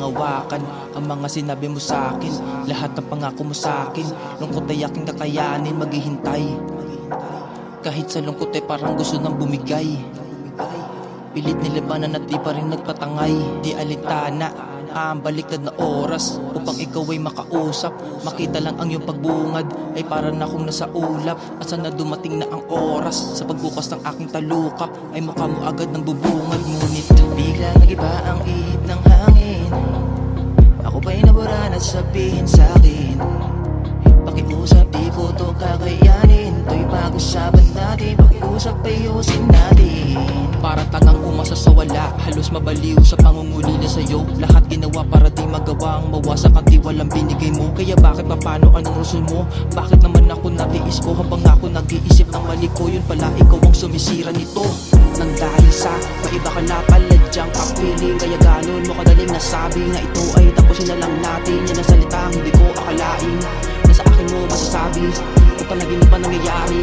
hawakan ang mga sinabi mo sa akin. Lahat ng pangako mo sa akin, lungkot ay aking kakayanin maghihintay. Kahit sa lungkot ay parang gusto nang bumigay. Pilit nilabanan at di pa rin nagpatangay. Di alintana ang baliktad na oras upang ikaw ay makausap. Makita lang ang iyong pagbungad ay parang akong nasa ulap. At sana dumating na ang oras sa pagbukas ng aking talukap ay mukha mo agad ng bubungad. Ngunit bigla nagiba ang ihip ng hangin. Ako ba'y naburan at sabihin sa'kin, pakiusap di ko to kakayanin. To'y pag-usapan natin, pakiusap ayusin natin. Para tangang umasa sa wala, halos mabaliw sa pangungulila sa'yo. Lahat ginawa para di magawa ang mawasak ang tiwalang binigay mo. Kaya bakit papano, anong rason mo? Bakit naman ako natiis ko habang ako nag-iisip ng mali ko? Yun pala ikaw ang sumisira nito. Nang dahil sa maiba ka na pala dyang kapiling, kaya ganon mo kadaling nasabi na ito ay tapusin na lang natin. Yan ang salitang hindi ko akalain na sa akin mo masasabi. Ito panaginip pa nangyayari,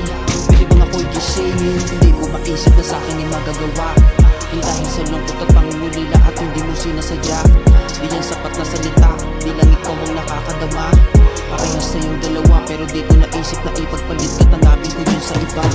pwede mo ako'y gisingin. Hindi ko maisip na sa akin ay magagawa. Di dahil sa lungkot at pangungulila at hindi mo sinasadya. Di yan sapat na salita, di lang ikaw ang nakakadama. Parehas sa yung dalawa pero di ko naisip na ipagpalit ka, tanapin ko dun sa iba.